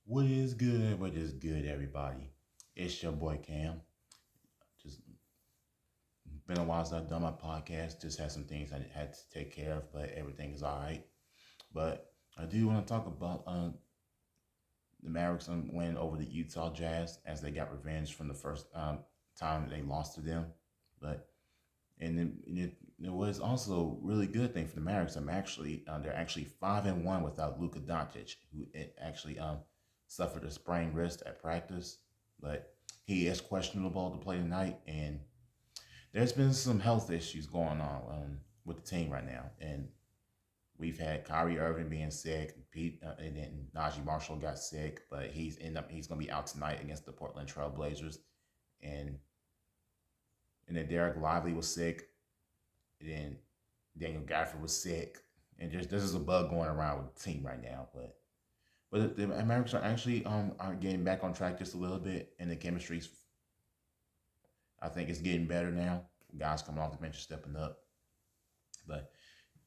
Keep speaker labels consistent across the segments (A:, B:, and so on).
A: What is good, everybody? It's your boy Cam. Just been a while since I've done my podcast. Just had some things I had to take care of, but everything is all right. But I do want to talk about the Mavericks win over the Utah Jazz as they got revenge from the first time they lost to them. But it was also a really good thing for the Mavericks. They're actually 5-1 without Luka Doncic, who it actually suffered a sprained wrist at practice, but he is questionable to play tonight. And there's been some health issues going on with the team right now, and we've had Kyrie Irving being sick, and then Najee Marshall got sick, but he's gonna be out tonight against the Portland Trail Blazers, and then Derek Lively was sick, and then Daniel Gafford was sick, and just this is a bug going around with the team right now. But the Americans are actually are getting back on track just a little bit, and the chemistry's I think it's getting better now. Guys coming off the bench are stepping up. But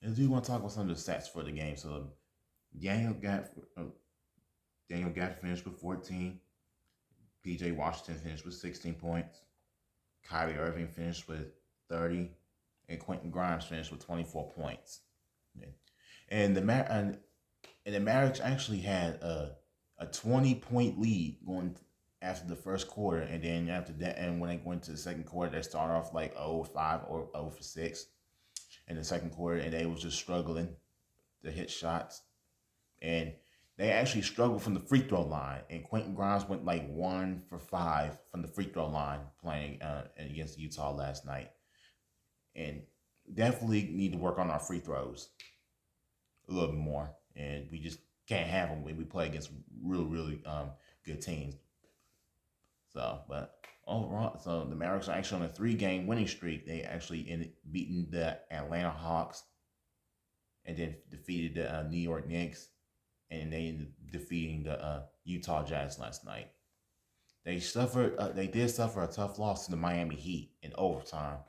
A: I do want to talk about some of the stats for the game. So Daniel Gafford, Daniel Gafford finished with 14. PJ Washington finished with 16 points. Kyrie Irving finished with 30, and Quentin Grimes finished with 24 points. And the Mavericks actually had a 20-point lead going after the first quarter, and then after that, and when they went to the second quarter, they started off like 0-5 or 0-6 in the second quarter, and they was just struggling to hit shots, and they actually struggled from the free throw line. And Quentin Grimes went like 1 for 5 from the free throw line playing against Utah last night, and definitely need to work on our free throws a little bit more, and we just can't have them when we play against really good teams. So, but overall, so the Mavericks are actually on a 3-game winning streak. They actually ended beating the Atlanta Hawks, and then defeated the New York Knicks, and they ended defeating the Utah Jazz last night. They did suffer a tough loss to the Miami Heat in overtime,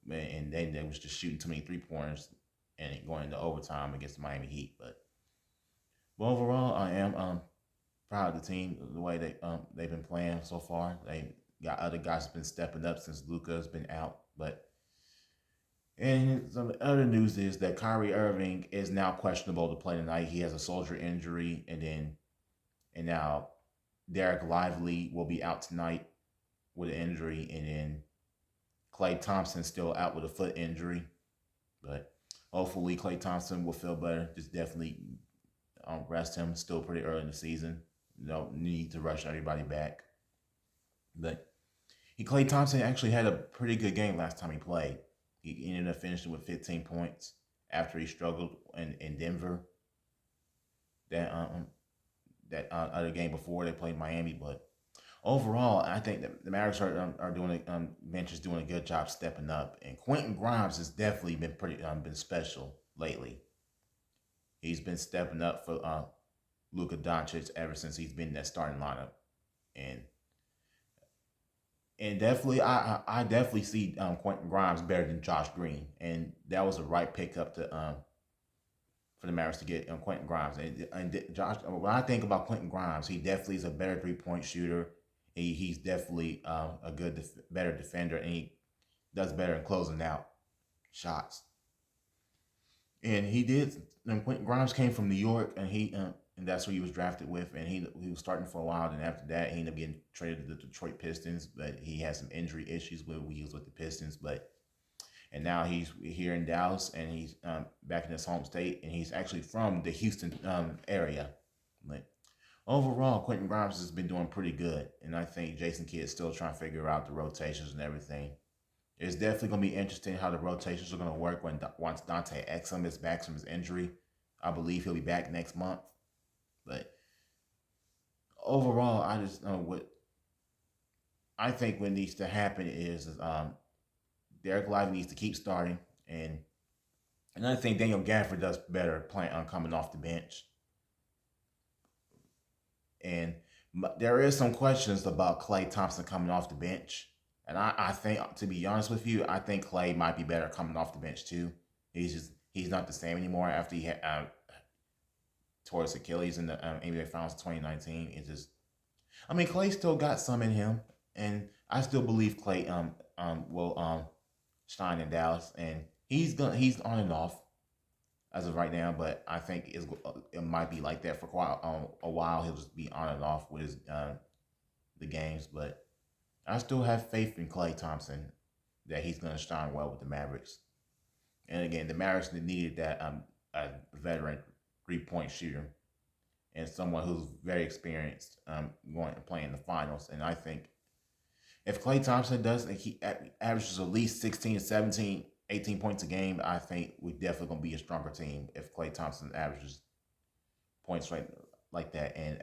A: and they was just shooting too many 3 pointers and going into overtime against the Miami Heat. But overall, I am proud of the team, the way they've been playing so far. They got other guys have been stepping up since Luka's been out. And some other news is that Kyrie Irving is now questionable to play tonight. He has a shoulder injury, and now Derek Lively will be out tonight with an injury, and then Klay Thompson's still out with a foot injury. But hopefully Klay Thompson will feel better. Just definitely rest him. Still pretty early in the season. You don't need to rush everybody back. But Klay Thompson actually had a pretty good game last time he played. He ended up finishing with 15 points after he struggled in Denver. That other game before they played Miami. But overall, I think that the Mavericks are doing bench is doing a good job stepping up, and Quentin Grimes has definitely been been special lately. He's been stepping up for Luka Doncic ever since he's been in that starting lineup, and definitely I definitely see Quentin Grimes better than Josh Green, and that was a right pickup to for the Mavericks to get Quentin Grimes. And Josh, when I think about Quentin Grimes, he definitely is a better 3-point shooter. He's definitely a better defender, and he does better in closing out shots. And he did. And Quentin Grimes came from New York, and that's who he was drafted with. And he was starting for a while. And after that, he ended up getting traded to the Detroit Pistons. But he had some injury issues when he was with the Pistons. And now he's here in Dallas, and he's back in his home state, and he's actually from the Houston area. But overall, Quentin Grimes has been doing pretty good, and I think Jason Kidd is still trying to figure out the rotations and everything. It's definitely going to be interesting how the rotations are going to work once Dante Exum is back from his injury. I believe he'll be back next month. But overall, I just know what I think what needs to happen is Derek Lively needs to keep starting, and I think Daniel Gafford does better playing coming off the bench. And there is some questions about Klay Thompson coming off the bench. And I think, to be honest with you, I think Klay might be better coming off the bench too. He's not the same anymore after towards Achilles in the NBA Finals 2019. It just, I mean, Clay still got some in him, and I still believe Clay will shine in Dallas, and he's on and off as of right now. But I think it might be like that for quite a while. He'll just be on and off with the games, but I still have faith in Klay Thompson that he's going to shine well with the Mavericks. And again, the Mavericks needed that a veteran 3-point shooter and someone who's very experienced going and playing the finals. And I think if Klay Thompson does, he averages at least 16 to 17, 18 points a game, I think we're definitely going to be a stronger team if Klay Thompson averages points like that. And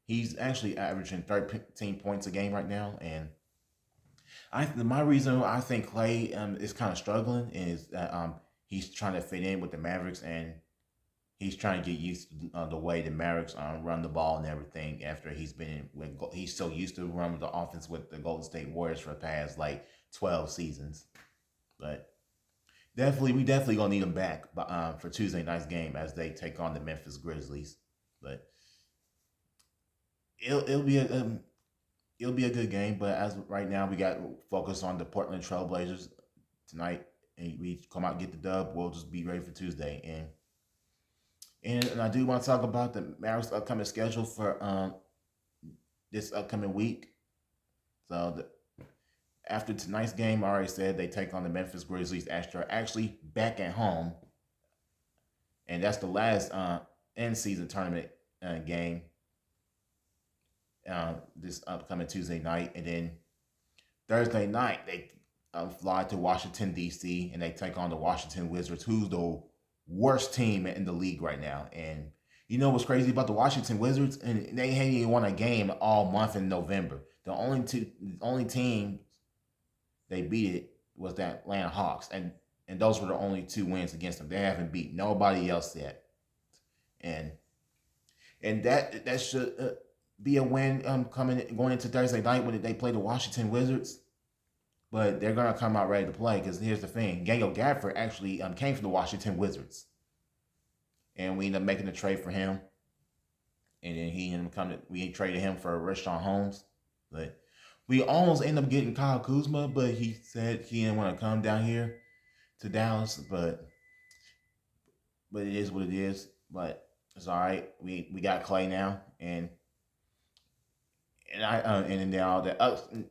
A: he's actually averaging 13 points a game right now. And my reason I think Klay is kind of struggling is that he's trying to fit in with the Mavericks, and he's trying to get used to the way the Mavericks run the ball and everything. After he's so used to running the offense with the Golden State Warriors for the past like 12 seasons. But we definitely gonna need him back for Tuesday night's game as they take on the Memphis Grizzlies. But it'll be a good game. But as of right now, we got focus on the Portland Trailblazers tonight, and we come out and get the dub. We'll just be ready for Tuesday. And I do want to talk about the Mavericks' upcoming schedule for this upcoming week. So after tonight's game, I already said they take on the Memphis Grizzlies after actually back at home, and that's the last end season tournament game this upcoming Tuesday night. And then Thursday night they fly to Washington D.C. and they take on the Washington Wizards, who's the worst team in the league right now. And you know what's crazy about the Washington Wizards? And they hadn't even won a game all month in November. The only team they beat it was the Atlanta Hawks, and those were the only 2 wins against them. They haven't beat nobody else yet, and that should be a win going into Thursday night when they play the Washington Wizards. But they're gonna come out ready to play, because here's the thing: Daniel Gafford actually came from the Washington Wizards, and we ended up making a trade for him, and then we traded him for Rashawn Holmes, but we almost ended up getting Kyle Kuzma, but he said he didn't want to come down here to Dallas. But it is what it is. But it's all right. We got Klay now, and now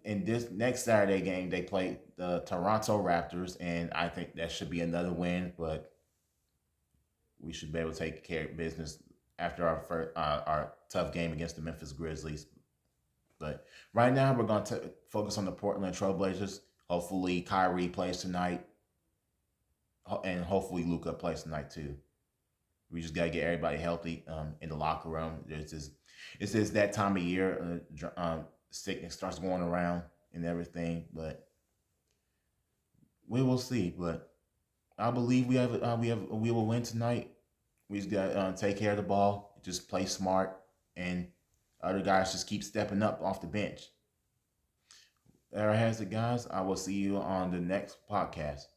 A: in this next Saturday game they play the Toronto Raptors, and I think that should be another win. But we should be able to take care of business after our tough game against the Memphis Grizzlies. But right now, we're going to focus on the Portland Trailblazers. Hopefully, Kyrie plays tonight, and hopefully, Luka plays tonight too. We just got to get everybody healthy in the locker room. It's just that time of year. Sickness starts going around and everything, but we will see. But I believe we will win tonight. We just got to take care of the ball, just play smart, and other guys just keep stepping up off the bench. There has it, guys. I will see you on the next podcast.